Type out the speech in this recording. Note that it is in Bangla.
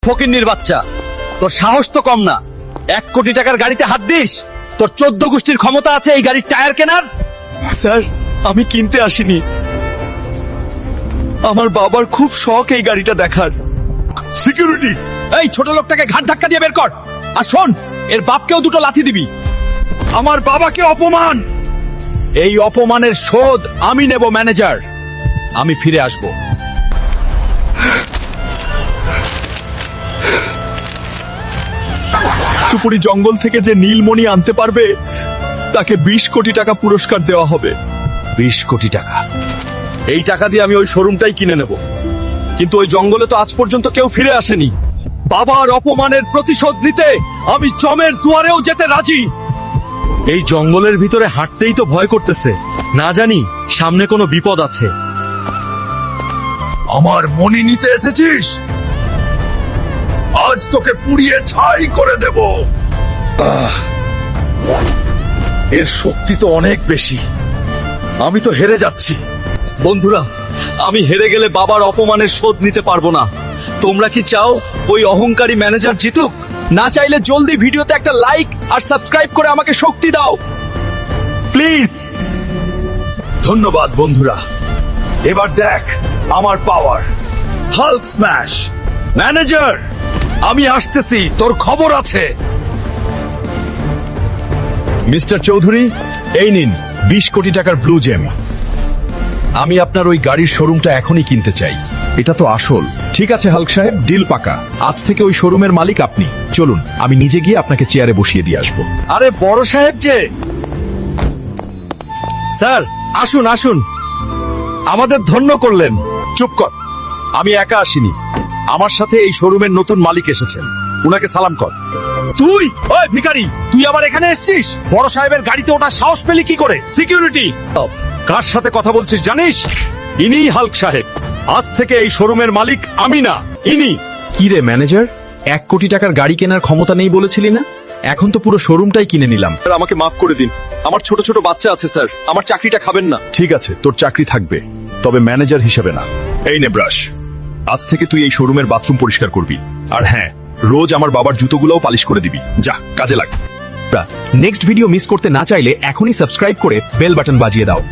ফকিন্নির বাচ্চা, তোর সাহস তো কম না। 1 কোটি টাকার গাড়িতে হাত দিস? তোর 14 গোষ্ঠীর ক্ষমতা আছে এই গাড়ির টায়ার কেনার? স্যার, আমি কিনতে আসিনি। আমার বাবার খুব শখ এই গাড়িটা দেখার। সিকিউরিটি, এই ছোট লোকটাকে ঘাট ধাক্কা দিয়ে বের কর। আর শোন, এর বাপকেও দুটো লাথি দিবি। আমার বাবাকে অপমান, এই অপমানের শোধ আমি নেব ম্যানেজার। আমি ফিরে আসব। তুপুরি জঙ্গল থেকে যে নীলমণি আনতে পারবে তাকে 20 কোটি টাকা পুরস্কার দেওয়া হবে। 20 কোটি টাকা? এই টাকা দিয়ে আমি ওই শোরুমটাই কিনে নেব। কিন্তু ওই জঙ্গলে তো আজ পর্যন্ত কেউ ফিরে আসেনি। বাবার অপমানের প্রতিশোধ নিতে আমি চমের দুয়ারেও যেতে রাজি। এই জঙ্গলের ভিতরে হাঁটতেই তো ভয় করতেছে, না জানি সামনে কোনো বিপদ আছে। আমার মনি নিতে এসেছিস? আজ তোকে পুড়িয়ে ছাই করে দেব। এর শক্তি তো অনেক বেশি। আমি তো হেরে যাচ্ছি। বন্ধুরা, আমি হেরে গেলে বাবার অপমানের শোধ নিতে পারবো না। তোমরা কি চাও ওই অহংকারী ম্যানেজার জিতুক? না চাইলে জলদি ভিডিওতে একটা লাইক আর সাবস্ক্রাইব করে আমাকে শক্তি দাও প্লিজ। ধন্যবাদ বন্ধুরা। এবার দেখ আমার পাওয়ার। Hulk smash. ম্যানেজার, আমি আসতেছি, তোর খবর আছে। মিস্টার চৌধুরী, এই নিন 20 কোটি টাকার ব্লু জেম। আমি আপনার ওই গাড়ির শোরুমটা এখনই কিনতে চাই। এটা তো আসল। ঠিক আছে হাল্ক সাহেব, ডিল পাকা। আজ থেকে ওই শোরুমের মালিক আপনি। চলুন, আমি নিজে গিয়ে আপনাকে চেয়ারে বসিয়ে দিয়ে আসবো। আরে বড় সাহেব যে। স্যার, আসুন আসুন, আমাদের ধন্য করলেন। চুপ কর, আমি একা আসিনি, আমার সাথে এই শোরুমের নতুন মালিক এসেছেন। উনাকে সালাম কর। তুই, ওই ভিখারি, তুই আবার এখানে এসেছিস? বড় সাহেবের গাড়িতে ওঠার সাহস পেলি কি করে? সিকিউরিটি, কার সাথে কথা বলছিস জানিস? ইনিই হাল্ক সাহেব। আজ থেকে এই শোরুমের মালিক আমি না, ইনি। কি রে ম্যানেজার, 1 কোটি টাকার গাড়ি কেনার ক্ষমতা নেই বলেছিলি না? এখন তো পুরো শোরুমটাই কিনে নিলাম। স্যার, আমাকে মাফ করে দিন। আমার ছোট ছোট বাচ্চা আছে স্যার, আমার চাকরিটা খাবেন না। ঠিক আছে, তোর চাকরি থাকবে, তবে ম্যানেজার হিসেবে না। এই নে ব্রাশ। আজ থেকে তুই এই শোরুমের বাথরুম পরিষ্কার করবি। আর হ্যাঁ, রোজ আমার বাবার জুতোগুলোও পালিশ করে দিবি। যা, কাজে লাগ। নেক্সট ভিডিও মিস করতে না চাইলে এখনই সাবস্ক্রাইব করে বেল বাটন বাজিয়ে দাও।